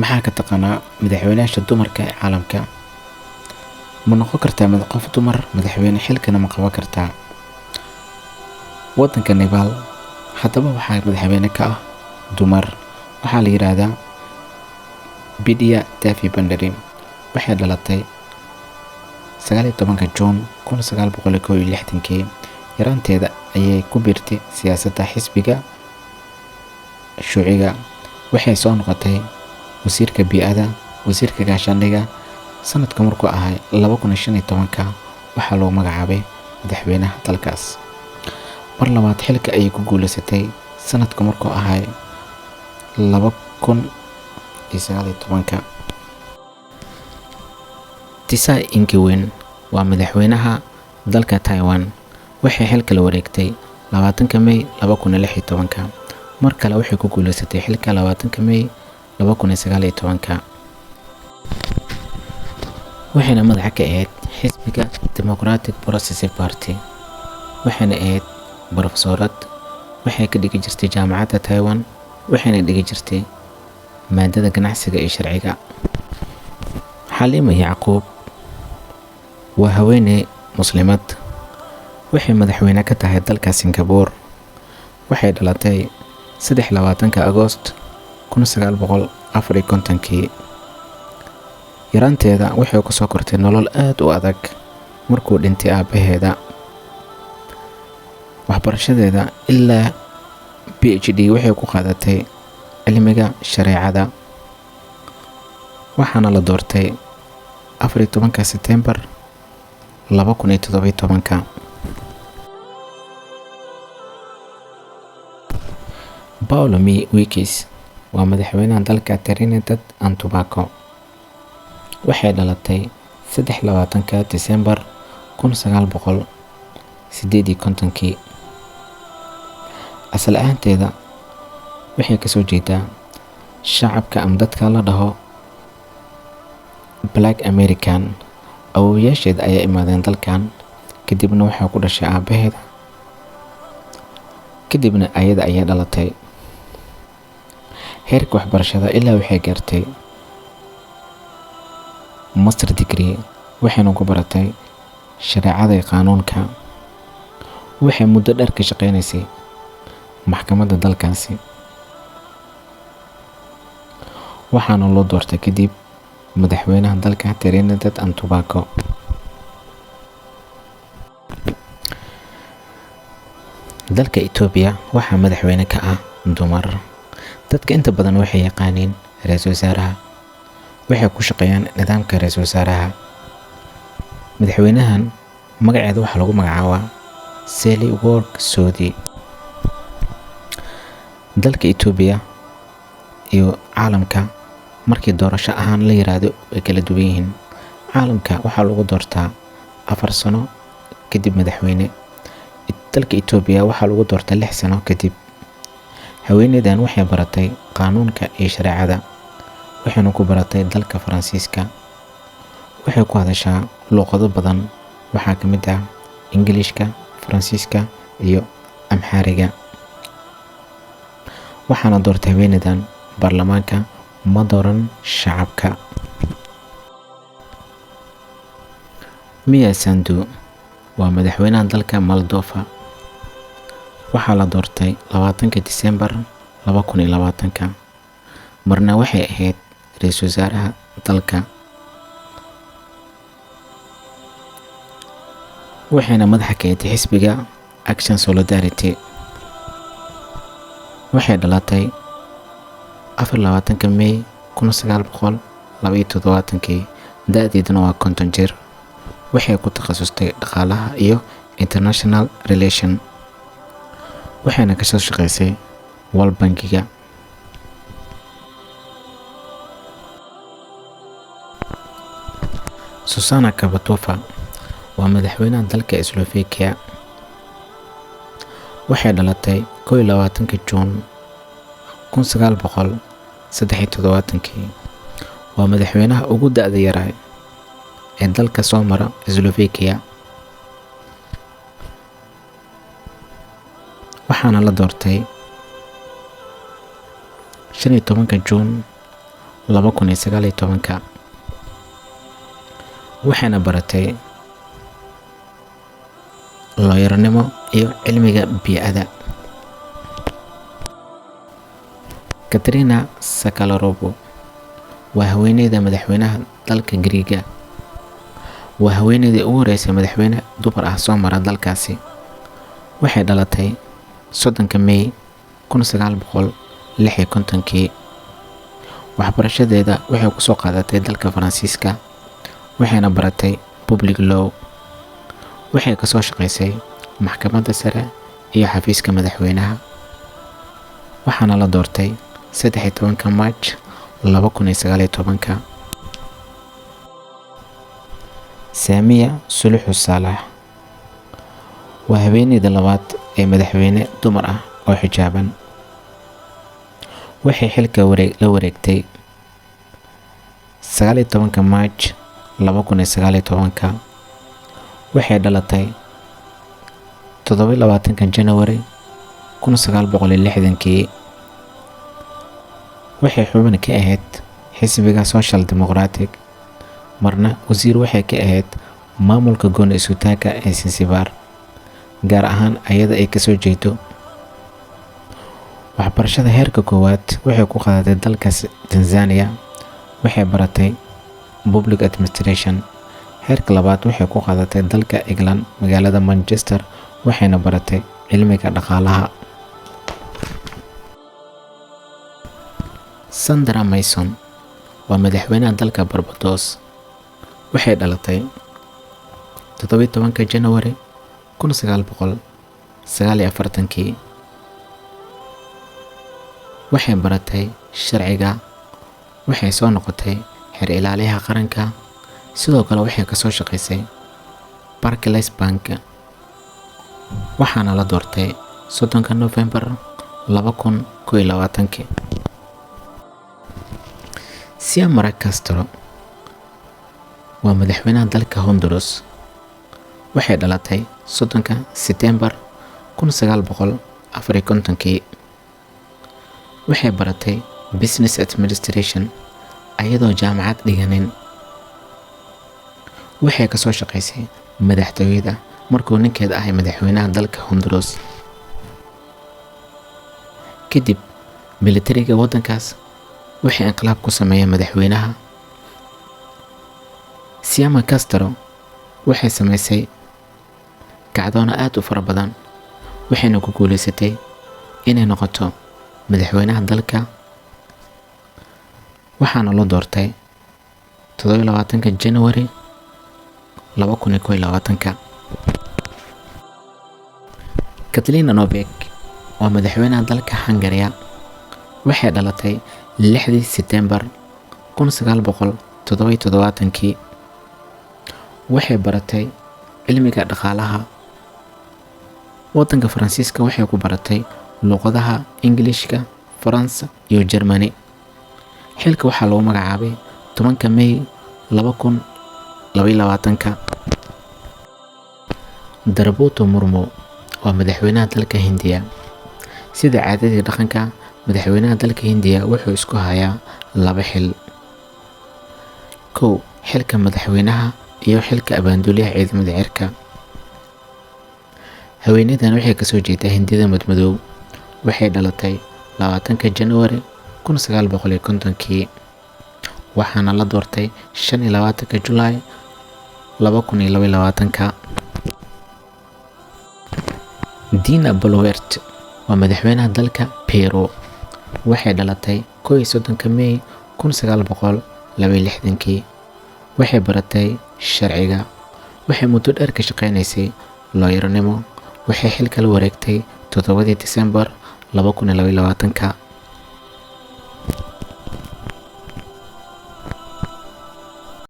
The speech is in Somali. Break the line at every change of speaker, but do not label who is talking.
maxaa ka taqaanaa madaxweynayaasha dumarka ee caalamka? Ma noqon kartaa qof dumar madaxweyne xilkana ma qaban kartaa? Waddanka Nepal haddaba waxaa madaxweyne ka ah dumar. Waxaa la yiraahdaa Bidya Devi Bhandari. Waxay dhalatay 19 Juun 1961. Yaraanteeda ayay ku biirtay siyaasadda xisbiga Shuuciga. Waxay soo noqotay wasiirka bii'ada, wasiirka gaashaandhigga. Sanadka markuu ahaa 2015 waxaa loo magacaabay madaxweynaha dalkaas. Mar labaad xilka ayay ku guuleysatay sanadka markuu ahaa 2019. Tsai Ing-wen waa madaxweynaha dalka Taiwan. Waxay xilka la wareegtay 20 May 2016. Mar kale waxay ku guuleysatay xilka 20 May 2019. waxayna madaxa ka ahayd xisbiga Democratic Progressive Party. waxayna ahayd barofesoorad. waxay ka dhigi jirtay jaamacadda Taiwan. waxayna dhigi jirtay maadada ganacsiga iyo sharciga. Xaliima Yacquub waa haweeney muslimad. waxay madaxweyne ka tahay dalka Singapore. waxay dhalatay 23 Agoost 1954. yaraanteeda waxay ku soo kortay nolol aad u adag markuu dhintay aabaheeda. waxbarashadeeda ilaa PhD waxay ku qaadatay cilmiga shareecada. waxaana la doortay 14 September 2017. Paolo Mikis waa madaxweynaha dalka Trinidad and Tobago. waxay dhalatay 23 December 1958. asal ahaanteeda waxay kasoo jeedaa shacabka ama dadka la dhaho Black American. awoowayaasheeda ayaa imaadeen dalkan, kadibna waxaa ku dhashay aabaheeda, kadibna ayada ayaa dhalatay. heerka waxbarashada ilaa waxay gaartay master degree. waxayna ku baratay shareecada iyo qaanuunka. waxay muddo dheer ka shaqeynaysay maxkamadda dalkaasi. waxaana loo doortay kadib madaxweynaha dalka Trinidad and Tobago. dalka Ethiopia waxaa madaxweyne ka ah dumar. dadka inta badan waxay yaqaaniin ra'iisul wasaaraha. waxay ku shaqeeyaan nidaamka ra'iisul wasaaraha. madaxweynahan magaceeda waxaa lagu magacaabaa Sally Work Sudi. dalka Ethiopia iyo caalamka markii doorasho ahaan la yiraahdo way kala duwan yihiin. caalamka waxaa lagu doortaa 4 sano kadib madaxweyne. dalka Ethiopia waxaa lagu doortaa 6 sano kadib. haweeneydan waxay baratay qaanuunka iyo shareecada. waxayna ku baratay dalka Faransiiska. waxay ku hadashaa luqado badan. waxaa ka mid ah Ingiriiska, Faransiiska iyo Amxaariga. waxaana doortay haweeneydan baarlamaanka ma dooran shacabka. Mia Sandu waa madaxweynaha dalka Moldova. waxaa la doortay 20 December 2020. marna waxay ahayd ra'iisul wasaaraha dalka. waxayna madaxa ka ahayd xisbiga Action Solidarity. waxay dhalatay 24 May 1972. da'deeduna waa 50 jir. waxay ku takhasustay dhaqaalaha iyo international relation. waxayna ka soo shaqeysay World Bankiga. Susana Kabatova waa madaxweynaha dalka Slovakia. waxay dhalatay 21 Juun 1973. waa madaxweynaha ugu da'da yaraa ee dalka soo mara Slovakia. waxaana la doortay 15 Juun 2019. waxayna baratay looyarnimo iyo cilmiga bii'ada. Katerina Sakaloropo waa haweeneyda madaxweynaha dalka Giriiga. waa haweeneydii ugu horeysay madaxweyne dumar ah soo mara dalkaasi. waxay dhalatay 30 May 1956. waxbarashadeeda waxay ku soo qaadatay dalka Faransiiska, waxayna baratay public law. waxay ka soo shaqaysay maxkamadda sare iyo xafiiska madaxweynaha, waxaana la doortay 13 March 2019. Saamiya Suluxu Saalax waa haweeneyda labaad ee madaxweyne dumar ah oo xijaaban. waxay xilka la wareegtay 19 March 2019. waxay dhalatay 27 January 1960. waxay xubin ka ahayd xisbiga Social Democratic, marna wasiir waxay ka ahayd maamulka gooni isutaagga ee Zanzibar, gaar ahaan ayada ay kasoo jeedo. waxbarashada heerka koowaad waxay ku qaadatay dalka Tanzania. waxay baratay public administration. heerka labaad waxay ku qaadatay dalka England magaalada Manchester, waxayna baratay cilmiga dhaqaalaha. Sandra Mason waa madaxweynaha dalka Barbados. waxay dhalatay 17 January 1949. waxay baratay sharciga. waxay soo noqotay xeer ilaaliyaha qaranka. sidoo kale waxay ka soo shaqaysay Barclays Bank, waxaana la doortay 30 November 2021. Xiomara Castro waa madaxweynaha dalka Honduras. waxay dhalatay 30 September 1954. waxay baratay business administration ayadoo jaamacad dhiganin. waxay ka soo shaqaysay madaxtooyada markuu ninkeeda ahay madaxweynaha dalka Honduras. kadib militariga waddankaas waxay inqilaab ku sameeyeen madaxweynaha. Xiomara Castro waxay samaysay kacdoon aad u fara badan, waxayna ku guuleysatay inay noqoto madaxweynaha dalka, waxaana loo doortay 27 January 2021. Katalin Novak waa madaxweynaha dalka Hungary. waxay dhalatay 6 September 1977. waxay baratay cilmiga dhaqaalaha. waddanka Faransiiska waxay ku baratay luqadaha Ingiriiska, Faransa iyo Jermani. xilka waxaa lagu magacaabay 10 May 2022. Draupadi Murmu waa madaxweynaha dalka Hindiya. sida caadadii dhaqanka, madaxweynaha dalka Hindiya wuxuu isku hayaa 2 xil: xilka madaxweynaha iyo xilka abaanduliyaha ciidamada cirka. haweeneydan waxay kasoo jeedaa Hindida madmadow. waxay dhalatay 20 January 1950. waxaana la doortay 25 July 2022. Dina Boluarte waa madaxweynaha dalka Peru. waxay dhalatay 31 May 1962. waxay baratay sharciga. waxay muddo dheer ka shaqaynaysay looyarnimo. waxay xilka la wareegtay 7 December 2022.